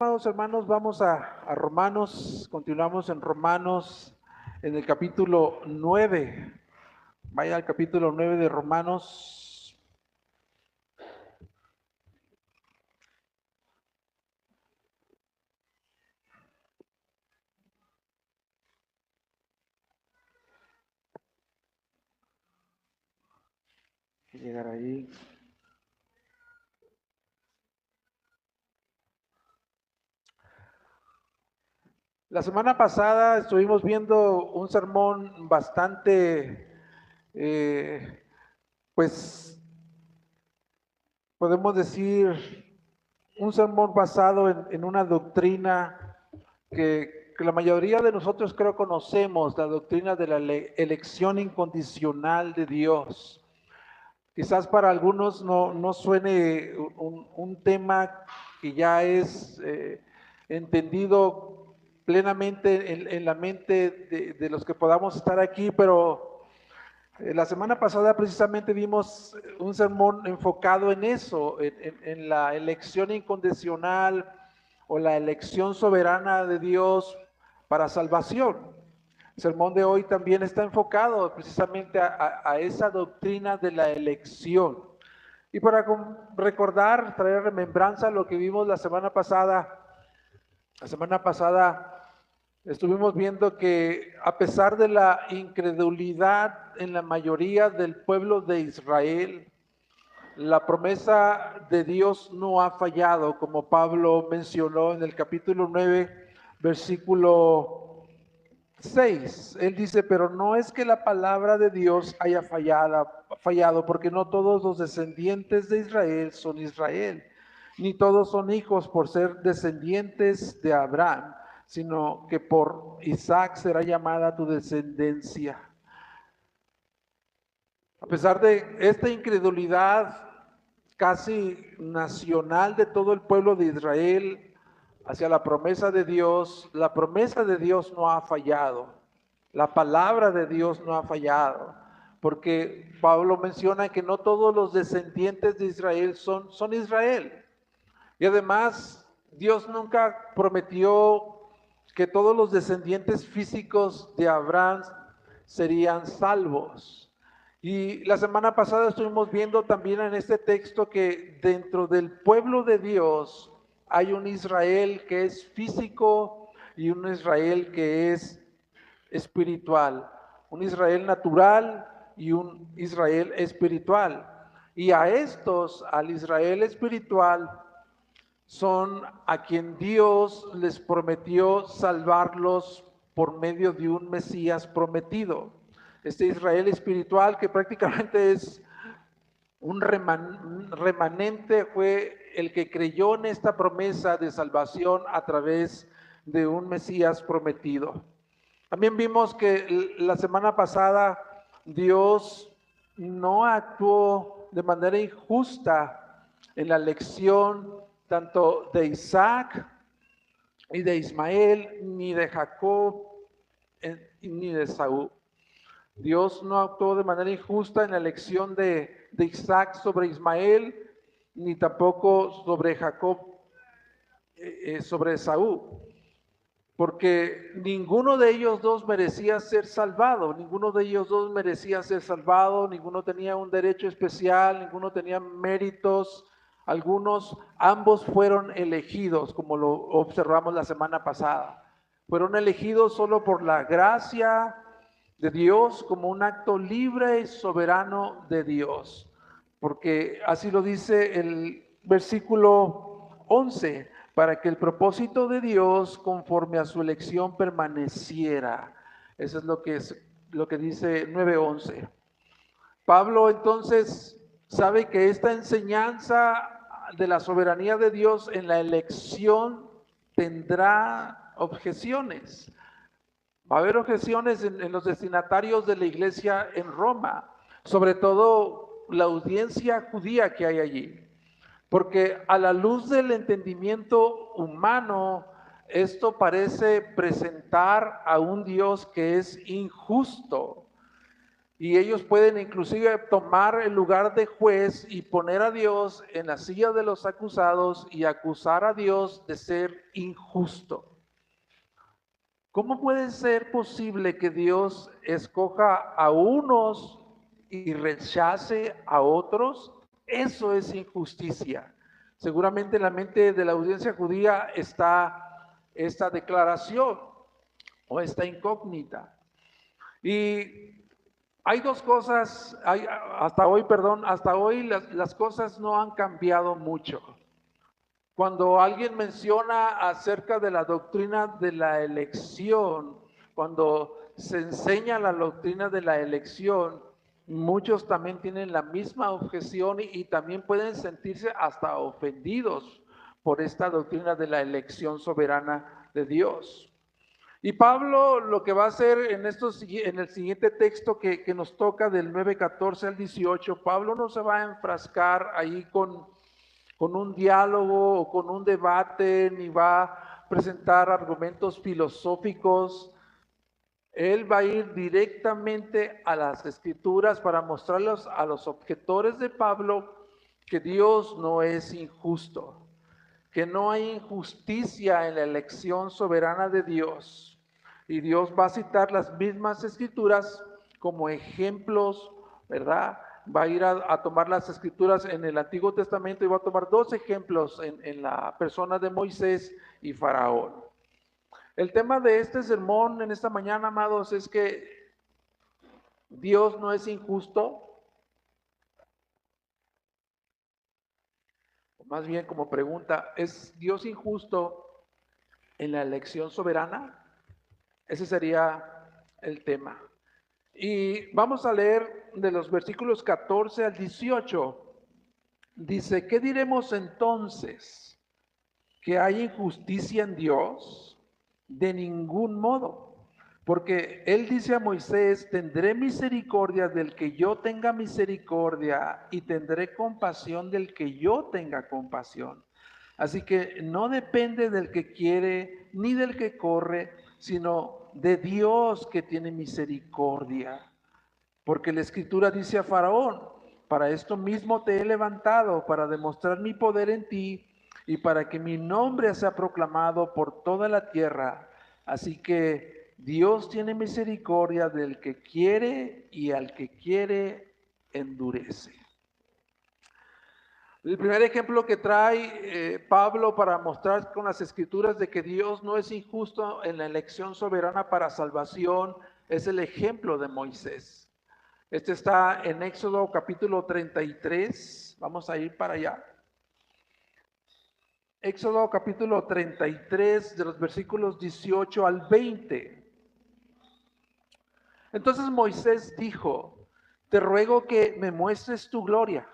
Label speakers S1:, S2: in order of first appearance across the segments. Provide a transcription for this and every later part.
S1: Amados hermanos, vamos a Romanos, continuamos en Romanos, en el capítulo 9. Vaya al capítulo 9 de Romanos. Llegar ahí. La semana pasada estuvimos viendo un sermón bastante, pues podemos decir, un sermón basado en una doctrina que la mayoría de nosotros creo conocemos, la doctrina de la elección incondicional de Dios. Quizás para algunos no suene un tema que ya es entendido plenamente en la mente de los que podamos estar aquí, pero la semana pasada precisamente vimos un sermón enfocado en eso, en la elección incondicional o la elección soberana de Dios para salvación. El sermón de hoy también está enfocado precisamente a esa doctrina de la elección. Y para recordar, traer remembranza lo que vimos la semana pasada estuvimos viendo que a pesar de la incredulidad en la mayoría del pueblo de Israel, la promesa de Dios no ha fallado, como Pablo mencionó en el capítulo 9, versículo 6. Él dice, pero no es que la palabra de Dios haya fallado, porque no todos los descendientes de Israel son Israel, ni todos son hijos por ser descendientes de Abraham, sino que por Isaac será llamada tu descendencia. A pesar de esta incredulidad casi nacional de todo el pueblo de Israel hacia la promesa de Dios no ha fallado. La palabra de Dios no ha fallado, porque Pablo menciona que no todos los descendientes de Israel son Israel. Y además, Dios nunca prometió que todos los descendientes físicos de Abraham serían salvos. Y la semana pasada estuvimos viendo también en este texto que dentro del pueblo de Dios hay un Israel que es físico y un Israel que es espiritual, un Israel natural y un Israel espiritual. Y a estos, al Israel espiritual, son a quien Dios les prometió salvarlos por medio de un Mesías prometido. Este Israel espiritual que prácticamente es un remanente, fue el que creyó en esta promesa de salvación a través de un Mesías prometido. También vimos que la semana pasada Dios no actuó de manera injusta en la elección tanto de Isaac y de Ismael, ni de Jacob, ni de Saúl. Dios no actuó de manera injusta en la elección de Isaac sobre Ismael, ni tampoco sobre Jacob, sobre Saúl, porque ninguno de ellos dos merecía ser salvado, ninguno de ellos dos merecía ser salvado, ninguno tenía un derecho especial, ninguno tenía méritos, ambos fueron elegidos, como lo observamos la semana pasada. Fueron elegidos solo por la gracia de Dios, como un acto libre y soberano de Dios, porque así lo dice el versículo 11, para que el propósito de Dios conforme a su elección permaneciera. Eso es lo que dice 9:11. Pablo entonces sabe que esta enseñanza de la soberanía de Dios en la elección tendrá objeciones. Va a haber objeciones en los destinatarios de la iglesia en Roma, sobre todo la audiencia judía que hay allí. Porque a la luz del entendimiento humano, esto parece presentar a un Dios que es injusto. Y ellos pueden inclusive tomar el lugar de juez y poner a Dios en la silla de los acusados y acusar a Dios de ser injusto. ¿Cómo puede ser posible que Dios escoja a unos y rechace a otros? Eso es injusticia. Seguramente en la mente de la audiencia judía está esta declaración o esta incógnita. Y hay dos cosas, hasta hoy las cosas no han cambiado mucho. Cuando alguien menciona acerca de la doctrina de la elección, cuando se enseña la doctrina de la elección, muchos también tienen la misma objeción y también pueden sentirse hasta ofendidos por esta doctrina de la elección soberana de Dios. Y Pablo lo que va a hacer en el siguiente texto que nos toca del 9:14 al 18, Pablo no se va a enfrascar ahí con un diálogo o con un debate, ni va a presentar argumentos filosóficos. Él va a ir directamente a las escrituras para mostrarles a los objetores de Pablo que Dios no es injusto, que no hay injusticia en la elección soberana de Dios. Y Dios va a citar las mismas escrituras como ejemplos, ¿verdad? Va a ir a tomar las escrituras en el Antiguo Testamento y va a tomar dos ejemplos en la persona de Moisés y Faraón. El tema de este sermón en esta mañana, amados, es que Dios no es injusto. Más bien como pregunta, ¿es Dios injusto en la elección soberana? Ese sería el tema. Y vamos a leer de los versículos 14 al 18. Dice, ¿qué diremos entonces? ¿Que hay injusticia en Dios? De ningún modo. Porque él dice a Moisés, tendré misericordia del que yo tenga misericordia y tendré compasión del que yo tenga compasión. Así que no depende del que quiere ni del que corre, sino de Dios que tiene misericordia. Porque la escritura dice a Faraón, para esto mismo te he levantado, para demostrar mi poder en ti y para que mi nombre sea proclamado por toda la tierra. Así que Dios tiene misericordia del que quiere y al que quiere endurece. El primer ejemplo que trae Pablo para mostrar con las escrituras de que Dios no es injusto en la elección soberana para salvación es el ejemplo de Moisés. Este está en Éxodo capítulo 33. Vamos a ir para allá. Éxodo capítulo 33 de los versículos 18 al 20. Entonces Moisés dijo, te ruego que me muestres tu gloria.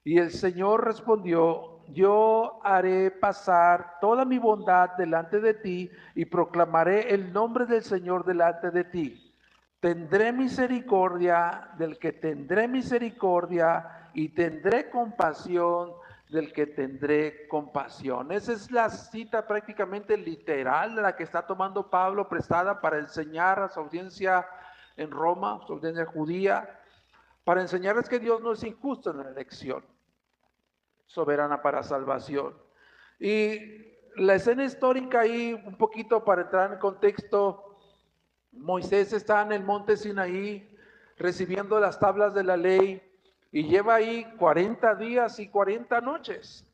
S1: Y el Señor respondió, yo haré pasar toda mi bondad delante de ti y proclamaré el nombre del Señor delante de ti. Tendré misericordia del que tendré misericordia y tendré compasión del que tendré compasión. Esa es la cita prácticamente literal de la que está tomando Pablo, prestada para enseñar a su audiencia en Roma, su audiencia judía, para enseñarles que Dios no es injusto en la elección soberana para salvación. Y la escena histórica ahí, un poquito para entrar en contexto, Moisés está en el monte Sinaí recibiendo las tablas de la ley y lleva ahí 40 días y 40 noches.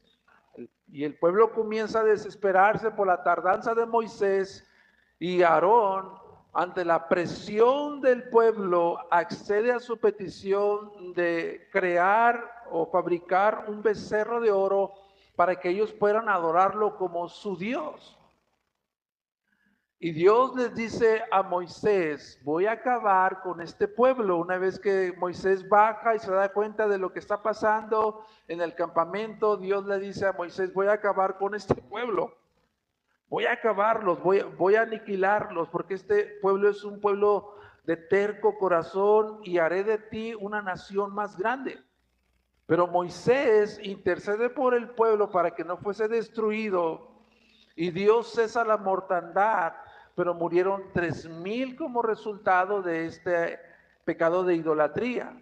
S1: Y el pueblo comienza a desesperarse por la tardanza de Moisés y Aarón, ante la presión del pueblo, accede a su petición de crear o fabricar un becerro de oro para que ellos puedan adorarlo como su Dios. Y Dios les dice a Moisés, voy a acabar con este pueblo. Una vez que Moisés baja y se da cuenta de lo que está pasando en el campamento, Dios le dice a Moisés, voy a acabar con este pueblo. Voy a acabarlos, voy a aniquilarlos, porque este pueblo es un pueblo de terco corazón y haré de ti una nación más grande. Pero Moisés intercede por el pueblo para que no fuese destruido y Dios cesa la mortandad, pero murieron 3,000 como resultado de este pecado de idolatría.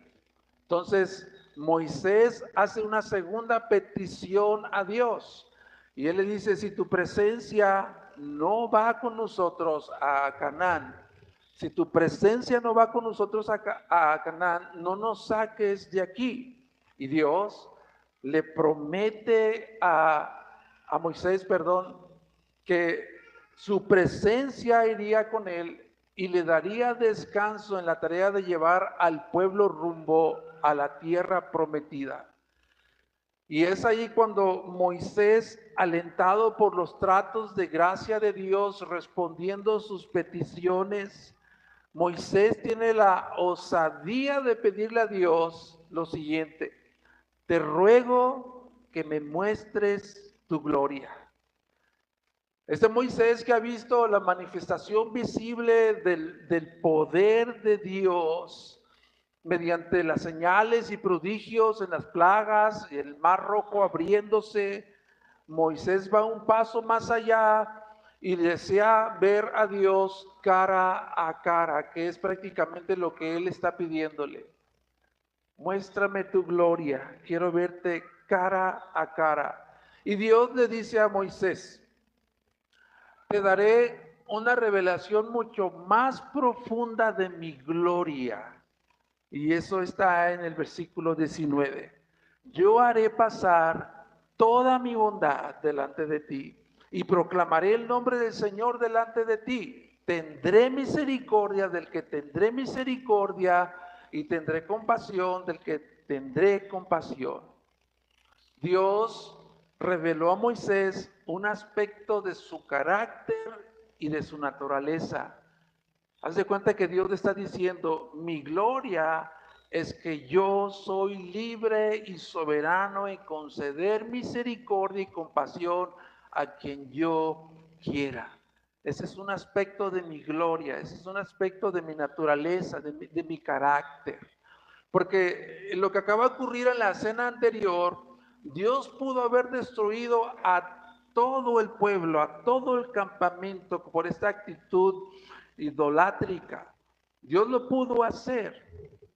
S1: Entonces, Moisés hace una segunda petición a Dios y él le dice, si tu presencia no va con nosotros a Canaán, si tu presencia no va con nosotros a Canaán, no nos saques de aquí. Y Dios le promete a Moisés, que su presencia iría con él y le daría descanso en la tarea de llevar al pueblo rumbo a la tierra prometida. Y es ahí cuando Moisés, alentado por los tratos de gracia de Dios, respondiendo sus peticiones, Moisés tiene la osadía de pedirle a Dios lo siguiente: te ruego que me muestres tu gloria. Este Moisés que ha visto la manifestación visible del poder de Dios mediante las señales y prodigios en las plagas, el mar rojo abriéndose, Moisés va un paso más allá y desea ver a Dios cara a cara, que es prácticamente lo que él está pidiéndole. Muéstrame tu gloria, quiero verte cara a cara. Y Dios le dice a Moisés, te daré una revelación mucho más profunda de mi gloria. Y eso está en el versículo 19. Yo haré pasar toda mi bondad delante de ti y proclamaré el nombre del Señor delante de ti. Tendré misericordia del que tendré misericordia y tendré compasión del que tendré compasión. Dios reveló a Moisés un aspecto de su carácter y de su naturaleza. Haz de cuenta que Dios le está diciendo, mi gloria es que yo soy libre y soberano en conceder misericordia y compasión a quien yo quiera. Ese es un aspecto de mi gloria, ese es un aspecto de mi naturaleza, de mi carácter. Porque lo que acaba de ocurrir en la cena anterior, Dios pudo haber destruido a todo el pueblo, a todo el campamento por esta actitud idolátrica. Dios lo pudo hacer.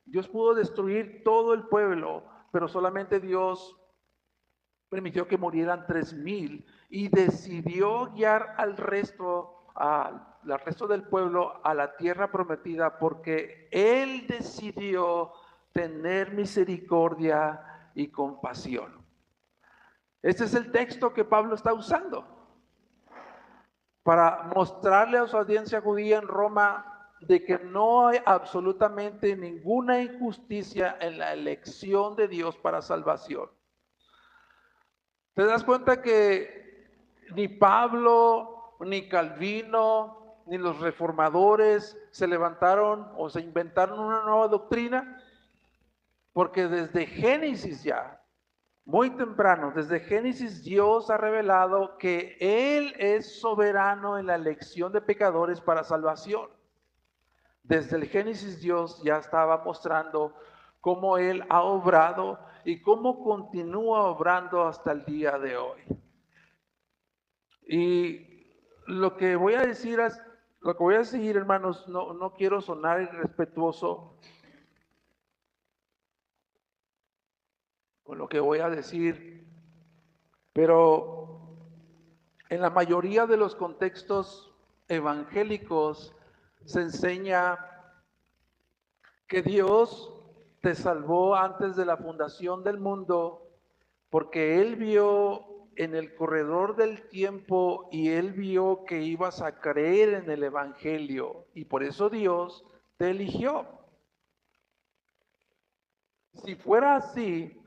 S1: Dios pudo destruir todo el pueblo, pero solamente Dios permitió que murieran 3,000 y decidió guiar al resto del pueblo a la tierra prometida porque Él decidió tener misericordia y compasión. Este es el texto que Pablo está usando para mostrarle a su audiencia judía en Roma de que no hay absolutamente ninguna injusticia en la elección de Dios para salvación. ¿Te das cuenta que ni Pablo, ni Calvino, ni los reformadores se levantaron o se inventaron una nueva doctrina? Porque desde Génesis ya, muy temprano, desde Génesis Dios ha revelado que Él es soberano en la elección de pecadores para salvación. Desde el Génesis Dios ya estaba mostrando cómo Él ha obrado y cómo continúa obrando hasta el día de hoy. Y lo que voy a decir, hermanos, no quiero sonar irrespetuoso con lo que voy a decir, pero en la mayoría de los contextos evangélicos se enseña que Dios te salvó antes de la fundación del mundo porque Él vio en el corredor del tiempo y Él vio que ibas a creer en el Evangelio y por eso Dios te eligió. Si fuera así,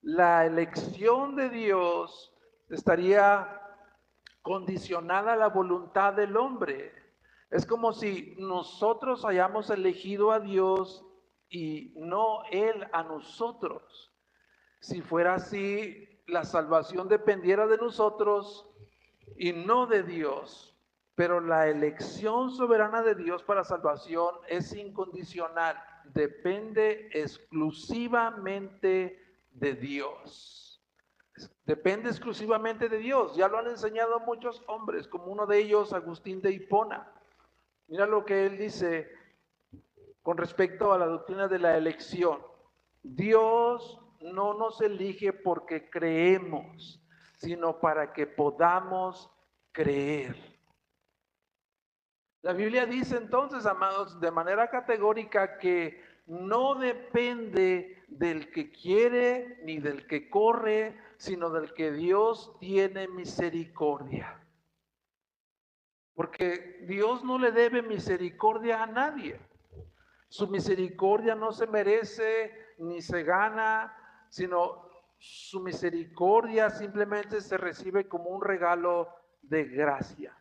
S1: la elección de Dios estaría condicionada a la voluntad del hombre. Es como si nosotros hayamos elegido a Dios y no Él a nosotros. Si fuera así, la salvación dependiera de nosotros y no de Dios. Pero la elección soberana de Dios para salvación es incondicional. Depende exclusivamente de Dios. Depende exclusivamente de Dios. Ya lo han enseñado muchos hombres, como uno de ellos, Agustín de Hipona. Mira lo que él dice con respecto a la doctrina de la elección. Dios no nos elige porque creemos, sino para que podamos creer. La Biblia dice entonces, amados, de manera categórica que no depende del que quiere ni del que corre, sino del que Dios tiene misericordia. Porque Dios no le debe misericordia a nadie. Su misericordia no se merece ni se gana, sino su misericordia simplemente se recibe como un regalo de gracia.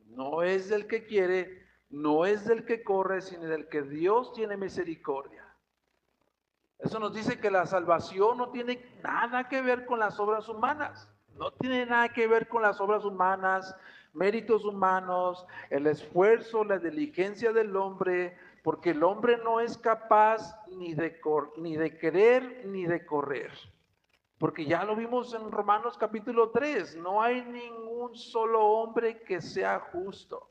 S1: No es del que quiere, no es del que corre, sino del que Dios tiene misericordia. Eso nos dice que la salvación no tiene nada que ver con las obras humanas. No tiene nada que ver con las obras humanas, méritos humanos, el esfuerzo, la diligencia del hombre, porque el hombre no es capaz ni de querer ni de correr. Porque ya lo vimos en Romanos capítulo 3, no hay ningún solo hombre que sea justo.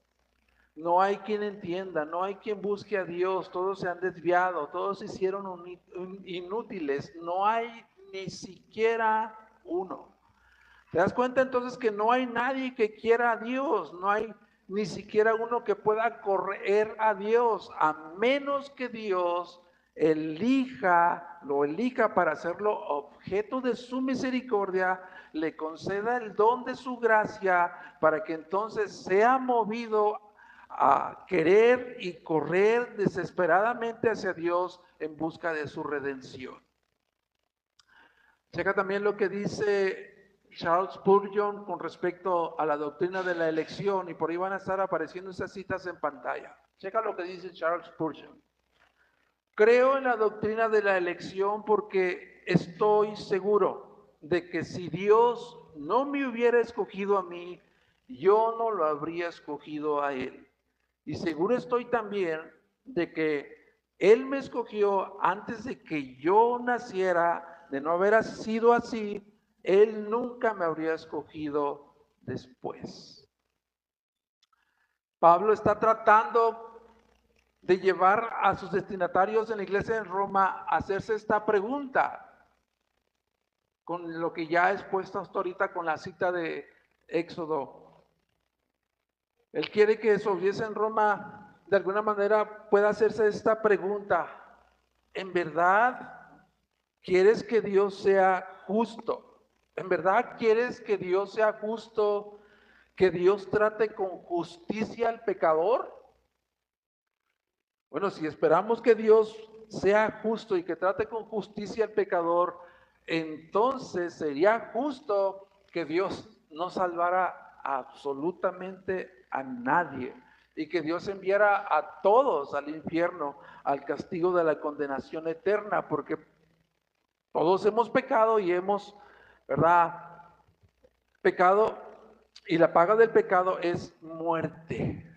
S1: No hay quien entienda, no hay quien busque a Dios, todos se han desviado, todos se hicieron inútiles, no hay ni siquiera uno. ¿Te das cuenta entonces que no hay nadie que quiera a Dios? No hay ni siquiera uno que pueda correr a Dios, a menos que Dios lo elija para hacerlo objeto de su misericordia, le conceda el don de su gracia para que entonces sea movido a querer y correr desesperadamente hacia Dios en busca de su redención. Checa también lo que dice Charles Spurgeon con respecto a la doctrina de la elección, y por ahí van a estar apareciendo esas citas en pantalla. Checa lo que dice Charles Spurgeon. Creo en la doctrina de la elección porque estoy seguro de que si Dios no me hubiera escogido a mí, yo no lo habría escogido a Él. Y seguro estoy también de que Él me escogió antes de que yo naciera. De no haber sido así, Él nunca me habría escogido después. Pablo está tratando de llevar a sus destinatarios en la iglesia en Roma a hacerse esta pregunta, con lo que ya he expuesto hasta ahorita con la cita de Éxodo. Él quiere que su audiencia en Roma de alguna manera pueda hacerse esta pregunta: ¿en verdad quieres que Dios sea justo? ¿En verdad quieres que Dios sea justo, que Dios trate con justicia al pecador? Bueno, si esperamos que Dios sea justo y que trate con justicia al pecador, entonces sería justo que Dios no salvara absolutamente a nadie y que Dios enviara a todos al infierno, al castigo de la condenación eterna, porque todos hemos pecado y hemos, ¿verdad? Pecado, y la paga del pecado es muerte.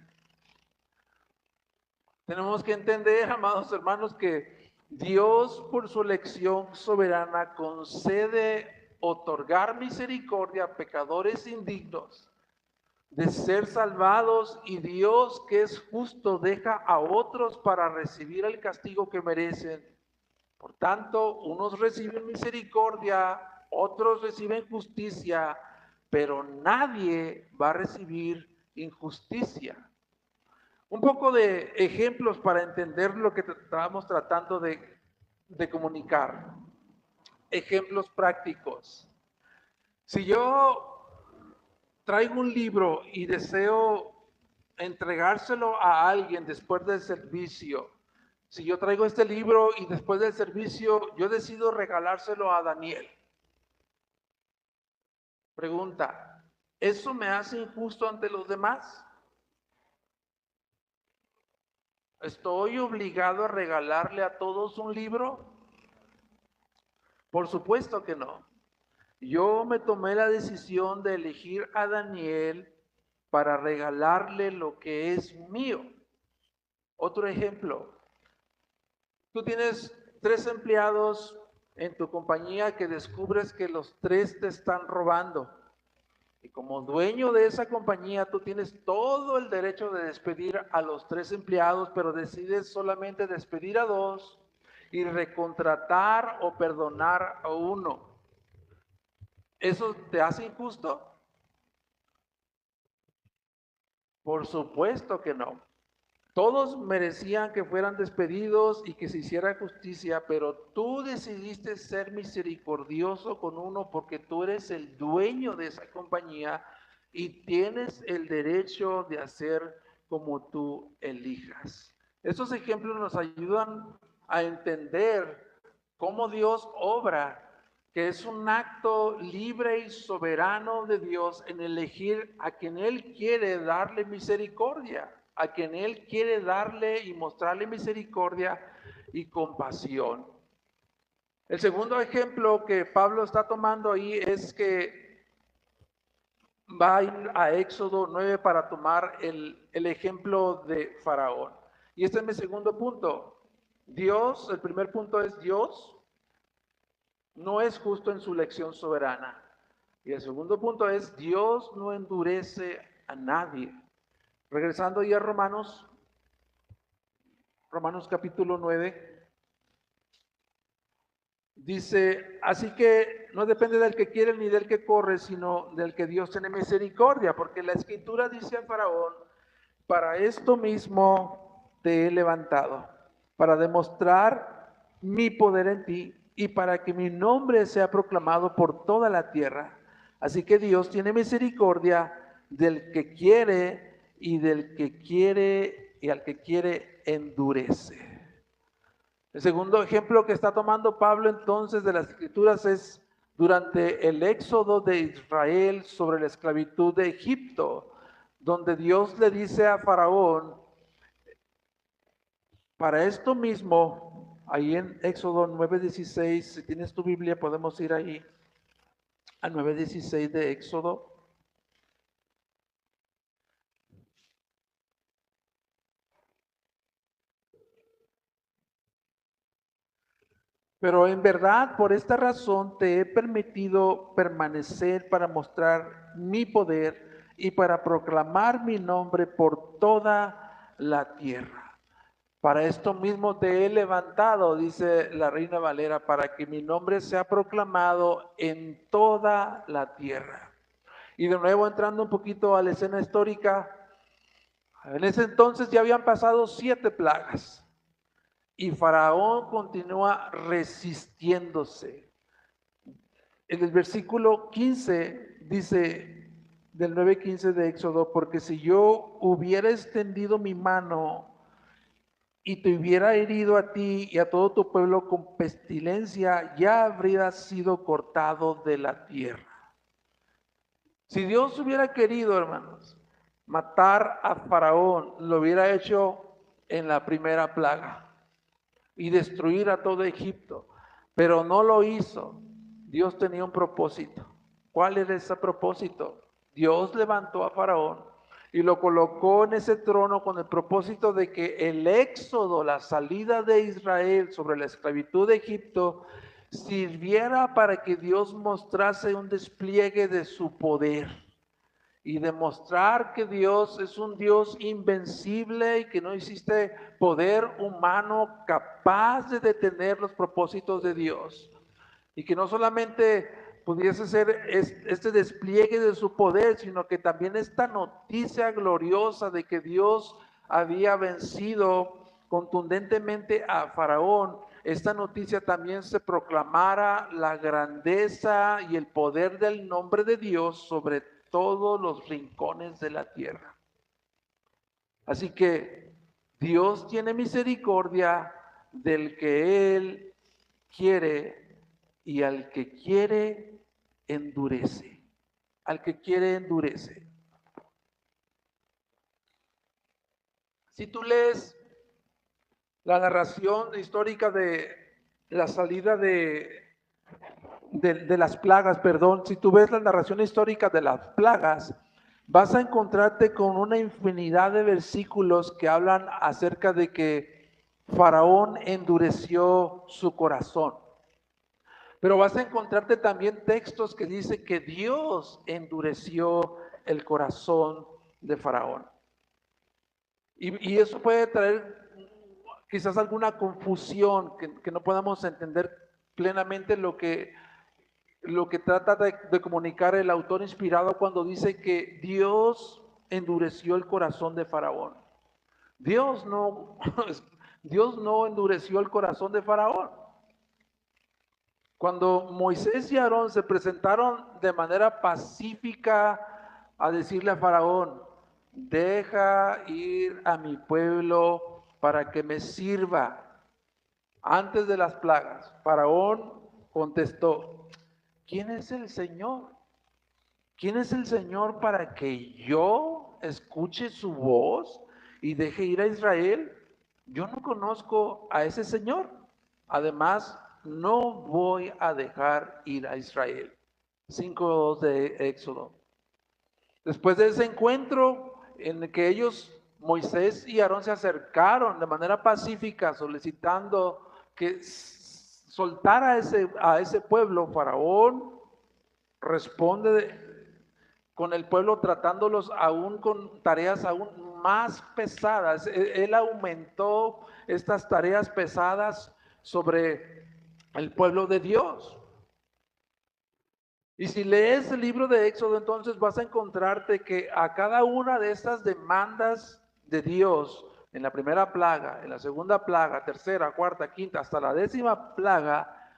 S1: Tenemos que entender, amados hermanos, que Dios por su elección soberana concede otorgar misericordia a pecadores indignos de ser salvados, y Dios, que es justo, deja a otros para recibir el castigo que merecen. Por tanto, unos reciben misericordia, otros reciben justicia, pero nadie va a recibir injusticia. Un poco de ejemplos para entender lo que estábamos tratando de comunicar. Ejemplos prácticos. Si yo traigo un libro y deseo entregárselo a alguien después del servicio, si yo traigo este libro y después del servicio yo decido regalárselo a Daniel, pregunta, ¿eso me hace injusto ante los demás? ¿Estoy obligado a regalarle a todos un libro? Por supuesto que no. Yo me tomé la decisión de elegir a Daniel para regalarle lo que es mío. Otro ejemplo, tú tienes 3 empleados en tu compañía que descubres que los 3 te están robando Y como dueño de esa compañía, tú tienes todo el derecho de despedir a los 3 empleados, pero decides solamente despedir a 2 y recontratar o perdonar a 1. ¿Eso te hace injusto? Por supuesto que no. Todos merecían que fueran despedidos y que se hiciera justicia, pero tú decidiste ser misericordioso con uno porque tú eres el dueño de esa compañía y tienes el derecho de hacer como tú elijas. Estos ejemplos nos ayudan a entender cómo Dios obra, que es un acto libre y soberano de Dios en elegir a quien Él quiere darle misericordia, a quien Él quiere darle y mostrarle misericordia y compasión. El segundo ejemplo que Pablo está tomando ahí es que va a ir a Éxodo 9 para tomar el ejemplo de Faraón. Y este es mi segundo punto. Dios, el primer punto es Dios no es justo en su elección soberana. Y el segundo punto es, Dios no endurece a nadie. Regresando ya a Romanos capítulo 9, dice, así que no depende del que quiere ni del que corre, sino del que Dios tiene misericordia, porque la escritura dice a Faraón, para esto mismo te he levantado, para demostrar mi poder en ti y para que mi nombre sea proclamado por toda la tierra. Así que Dios tiene misericordia del que quiere y del que quiere y al que quiere endurece. El segundo ejemplo que está tomando Pablo entonces de las escrituras es durante el éxodo de Israel sobre la esclavitud de Egipto, donde Dios le dice a Faraón, para esto mismo, ahí en Éxodo 9:16, si tienes tu Biblia podemos ir ahí a 9:16 de Éxodo. Pero en verdad, por esta razón te he permitido permanecer para mostrar mi poder y para proclamar mi nombre por toda la tierra. Para esto mismo te he levantado, dice la Reina Valera, para que mi nombre sea proclamado en toda la tierra. Y de nuevo entrando un poquito a la escena histórica, en ese entonces ya habían pasado 7 plagas. Y Faraón continúa resistiéndose. En el versículo 15 dice, del 9:15 de Éxodo, porque si yo hubiera extendido mi mano y te hubiera herido a ti y a todo tu pueblo con pestilencia, ya habría sido cortado de la tierra. Si Dios hubiera querido, hermanos, matar a Faraón, lo hubiera hecho en la primera plaga y destruir a todo Egipto, pero no lo hizo. Dios tenía un propósito. ¿Cuál era ese propósito? Dios levantó a Faraón y lo colocó en ese trono con el propósito de que el éxodo, la salida de Israel sobre la esclavitud de Egipto, sirviera para que Dios mostrase un despliegue de su poder y demostrar que Dios es un Dios invencible y que no existe poder humano capaz de detener los propósitos de Dios. Y que no solamente pudiese ser este despliegue de su poder, sino que también esta noticia gloriosa de que Dios había vencido contundentemente a Faraón, esta noticia también se proclamara la grandeza y el poder del nombre de Dios sobre todos los rincones de la tierra. Así que Dios tiene misericordia del que Él quiere y al que quiere endurece. Al que quiere endurece. Si tú lees la narración histórica de la salida de las plagas, perdón, si tú ves la narración histórica de las plagas, vas a encontrarte con una infinidad de versículos que hablan acerca de que Faraón endureció su corazón. Pero vas a encontrarte también textos que dicen que Dios endureció el corazón de Faraón. Y eso puede traer quizás alguna confusión, que no podamos entender plenamente lo que trata de comunicar el autor inspirado cuando dice que Dios endureció el corazón de Faraón. Dios no, Dios no endureció el corazón de Faraón. Cuando Moisés y Aarón se presentaron de manera pacífica a decirle a Faraón, deja ir a mi pueblo para que me sirva antes de las plagas, Faraón contestó, ¿quién es el Señor? ¿Quién es el Señor para que yo escuche su voz y deje ir a Israel? Yo no conozco a ese Señor. Además, no voy a dejar ir a Israel. 5:2 de Éxodo. Después de ese encuentro en el que ellos, Moisés y Aarón, se acercaron de manera pacífica solicitando que soltara a ese pueblo, Faraón responde con el pueblo tratándolos aún con tareas aún más pesadas. Él aumentó estas tareas pesadas sobre el pueblo de Dios. Y si lees el libro de Éxodo, entonces vas a encontrarte que a cada una de estas demandas de Dios, en la primera plaga, en la segunda plaga, tercera, cuarta, quinta, hasta la 10ª plaga,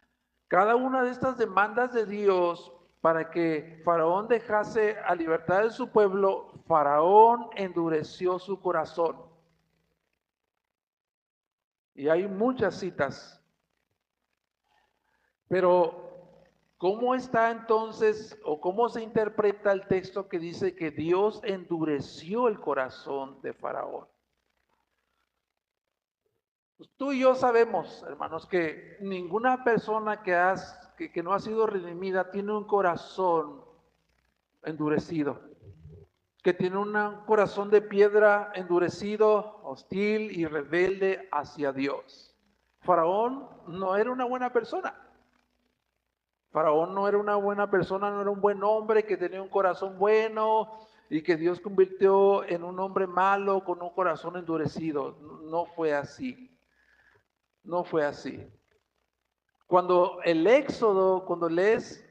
S1: cada una de estas demandas de Dios para que Faraón dejase a libertad de su pueblo, Faraón endureció su corazón. Y hay muchas citas. Pero ¿cómo está entonces o cómo se interpreta el texto que dice que Dios endureció el corazón de Faraón? Pues tú y yo sabemos, hermanos, que ninguna persona que no ha sido redimida tiene un corazón endurecido, que tiene un corazón de piedra endurecido, hostil y rebelde hacia Dios. Faraón no era una buena persona. Faraón no era una buena persona, no era un buen hombre que tenía un corazón bueno y que Dios convirtió en un hombre malo con un corazón endurecido. No fue así. No fue así. Cuando el Éxodo, cuando lees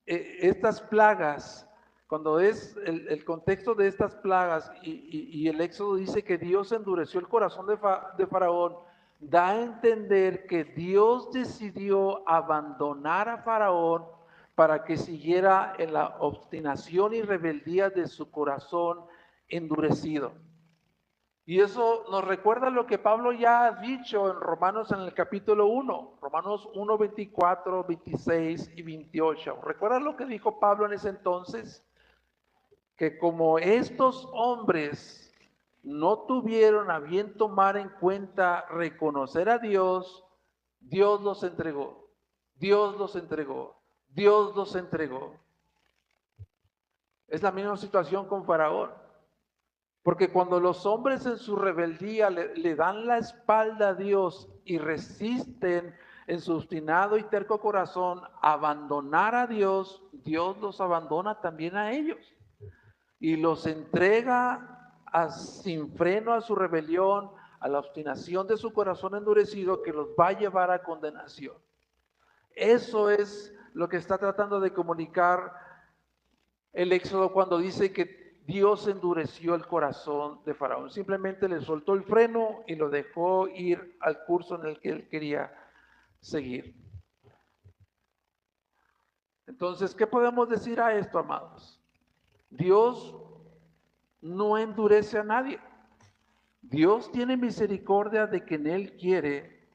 S1: estas plagas, cuando es el contexto de estas plagas y el Éxodo dice que Dios endureció el corazón de Faraón, da a entender que Dios decidió abandonar a Faraón para que siguiera en la obstinación y rebeldía de su corazón endurecido. Y eso nos recuerda lo que Pablo ya ha dicho en Romanos en el capítulo 1, Romanos 1, 24, 26 y 28. ¿Recuerdas lo que dijo Pablo en ese entonces? Que como estos hombres no tuvieron a bien tomar en cuenta reconocer a Dios, Dios los entregó, Dios los entregó, Dios los entregó. Es la misma situación con Faraón. Porque cuando los hombres en su rebeldía le dan la espalda a Dios y resisten en su obstinado y terco corazón abandonar a Dios, Dios los abandona también a ellos y los entrega sin freno a su rebelión, a la obstinación de su corazón endurecido que los va a llevar a condenación. Eso es lo que está tratando de comunicar el Éxodo cuando dice que Dios endureció el corazón de Faraón. Simplemente le soltó el freno y lo dejó ir al curso en el que él quería seguir. Entonces, ¿qué podemos decir a esto, amados? Dios no endurece a nadie. Dios tiene misericordia de quien Él quiere,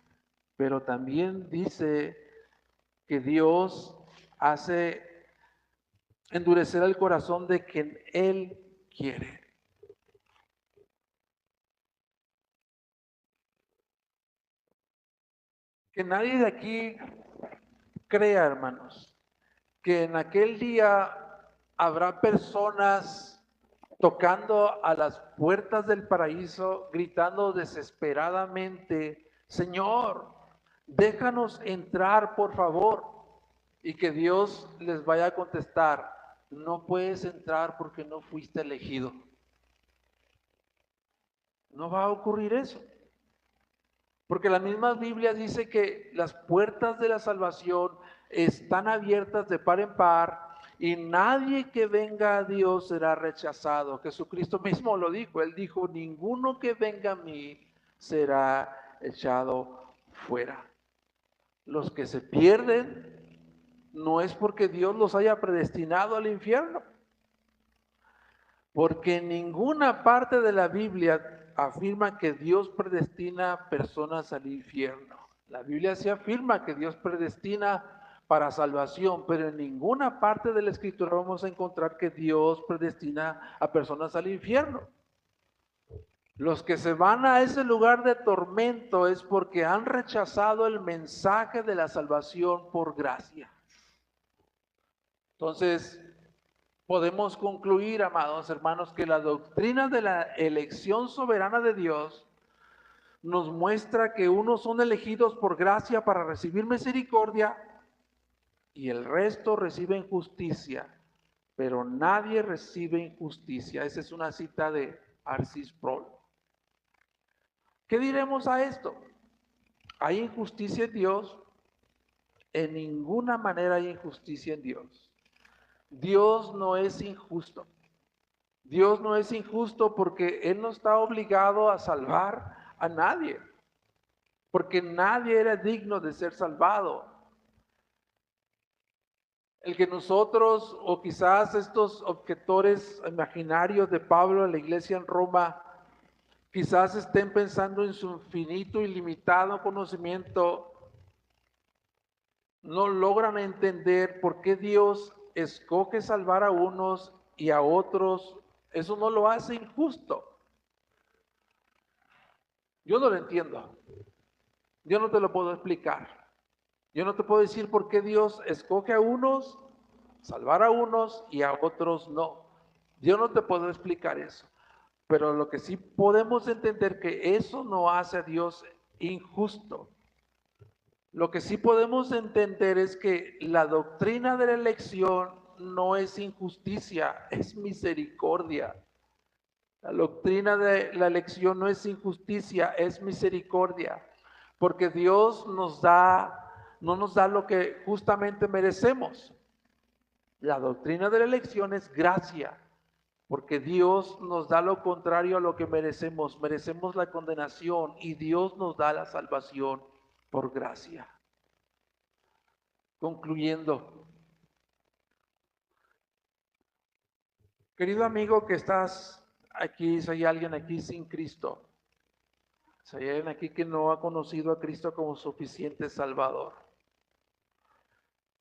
S1: pero también dice que Dios hace endurecer el corazón de quien Él quiere. Que nadie de aquí crea, hermanos, que en aquel día habrá personas tocando a las puertas del paraíso, gritando desesperadamente, Señor, déjanos entrar, por favor. y que Dios les vaya a contestar, no puedes entrar porque no fuiste elegido. No va a ocurrir eso. Porque la misma Biblia dice que las puertas de la salvación están abiertas de par en par y nadie que venga a Dios será rechazado. Jesucristo mismo lo dijo. Él dijo, ninguno que venga a mí será echado fuera. Los que se pierden no es porque Dios los haya predestinado al infierno. Porque en ninguna parte de la Biblia afirma que Dios predestina personas al infierno. La Biblia sí afirma que Dios predestina para salvación, pero en ninguna parte de la Escritura vamos a encontrar que Dios predestina a personas al infierno. Los que se van a ese lugar de tormento es porque han rechazado el mensaje de la salvación por gracia. Entonces, podemos concluir, amados hermanos, que la doctrina de la elección soberana de Dios nos muestra que unos son elegidos por gracia para recibir misericordia y el resto reciben justicia, pero nadie recibe injusticia. Esa es una cita de Arcis Prol. ¿Qué diremos a esto? ¿Hay injusticia en Dios? En ninguna manera hay injusticia en Dios. Dios no es injusto. Dios no es injusto porque Él no está obligado a salvar a nadie, porque nadie era digno de ser salvado. El que nosotros, o quizás estos objetores imaginarios de Pablo en la iglesia en Roma, quizás estén pensando en su infinito y limitado conocimiento, no logran entender por qué Dios escoge salvar a unos y a otros. Eso no lo hace injusto. Yo no lo entiendo. Yo no te lo puedo explicar. Yo no te puedo decir por qué Dios escoge a unos, salvar a unos y a otros no. Yo no te puedo explicar eso. Pero lo que sí podemos entender que eso no hace a Dios injusto. Lo que sí podemos entender es que la doctrina de la elección no es injusticia, es misericordia. La doctrina de la elección no es injusticia, es misericordia. Porque Dios no nos da lo que justamente merecemos. La doctrina de la elección es gracia, porque Dios nos da lo contrario a lo que merecemos. Merecemos la condenación y Dios nos da la salvación por gracia. Concluyendo, querido amigo que estás aquí, si hay alguien aquí sin Cristo, si hay alguien aquí que no ha conocido a Cristo como suficiente Salvador,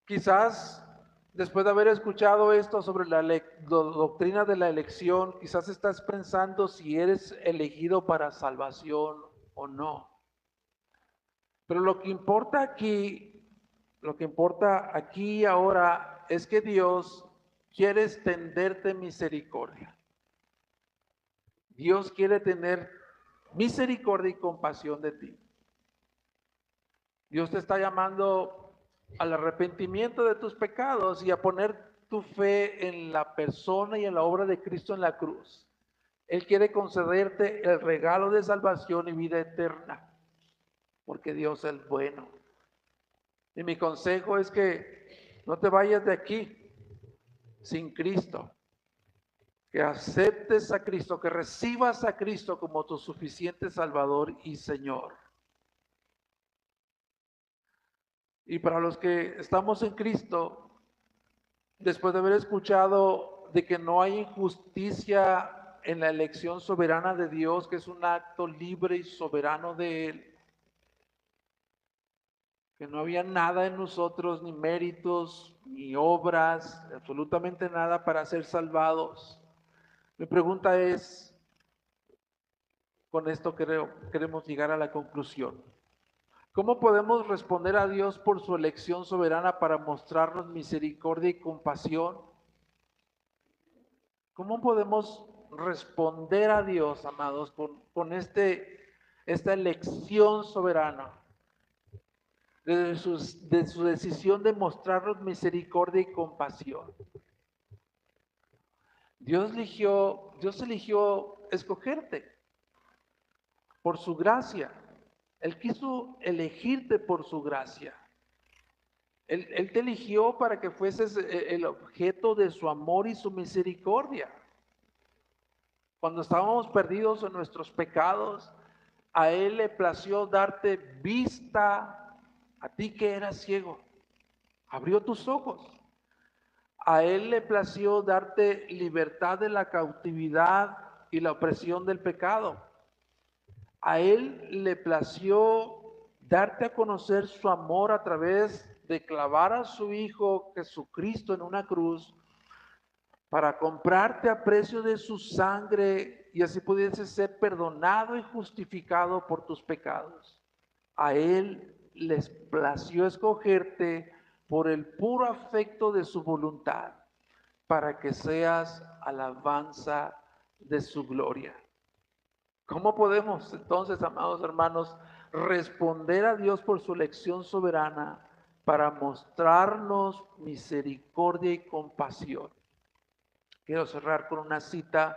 S1: quizás después de haber escuchado esto sobre la doctrina de la elección, quizás estás pensando si eres elegido para salvación o no. Pero lo que importa aquí y ahora es que Dios quiere extenderte misericordia. Dios quiere tener misericordia y compasión de ti. Dios te está llamando al arrepentimiento de tus pecados y a poner tu fe en la persona y en la obra de Cristo en la cruz. Él quiere concederte el regalo de salvación y vida eterna, porque Dios es bueno. Y mi consejo es que no te vayas de aquí sin Cristo, que aceptes a Cristo, que recibas a Cristo como tu suficiente Salvador y Señor. Y para los que estamos en Cristo, después de haber escuchado de que no hay injusticia en la elección soberana de Dios, que es un acto libre y soberano de Él, que no había nada en nosotros, ni méritos, ni obras, absolutamente nada para ser salvados. Mi pregunta es, con esto queremos llegar a la conclusión. ¿Cómo podemos responder a Dios por su elección soberana para mostrarnos misericordia y compasión? ¿Cómo podemos responder a Dios, amados, con esta elección soberana de su decisión de mostrarnos misericordia y compasión. Dios eligió escogerte por su gracia. Él quiso elegirte por su gracia. Él te eligió para que fueses el objeto de su amor y su misericordia. Cuando estábamos perdidos en nuestros pecados, a Él le plació darte vista, a ti que eras ciego. Abrió tus ojos. A Él le plació darte libertad de la cautividad y la opresión del pecado. A Él le plació darte a conocer su amor a través de clavar a su Hijo Jesucristo en una cruz para comprarte a precio de su sangre y así pudieses ser perdonado y justificado por tus pecados. A Él les plació escogerte por el puro afecto de su voluntad para que seas alabanza de su gloria. ¿Cómo podemos entonces, amados hermanos, responder a Dios por su elección soberana para mostrarnos misericordia y compasión? Quiero cerrar con una cita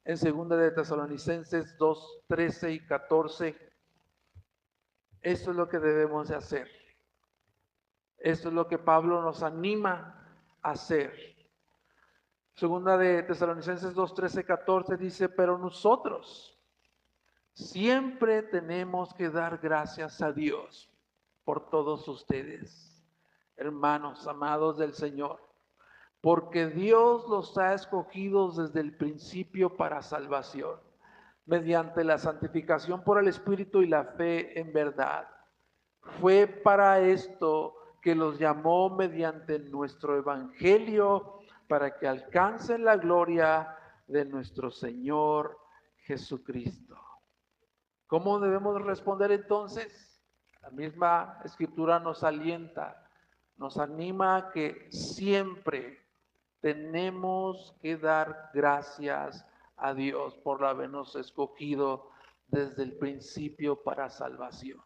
S1: en 2 de Tesalonicenses 2, 13 y 14. Esto es lo que debemos de hacer. Esto es lo que Pablo nos anima a hacer. 2 de Tesalonicenses 2, 13, 14 dice, pero nosotros siempre tenemos que dar gracias a Dios por todos ustedes, hermanos amados del Señor, porque Dios los ha escogido desde el principio para salvación, mediante la santificación por el Espíritu y la fe en verdad. Fue para esto que los llamó mediante nuestro Evangelio, para que alcancen la gloria de nuestro Señor Jesucristo. ¿Cómo debemos responder entonces? La misma Escritura nos alienta, nos anima a que siempre tenemos que dar gracias a Dios por habernos escogido desde el principio para salvación.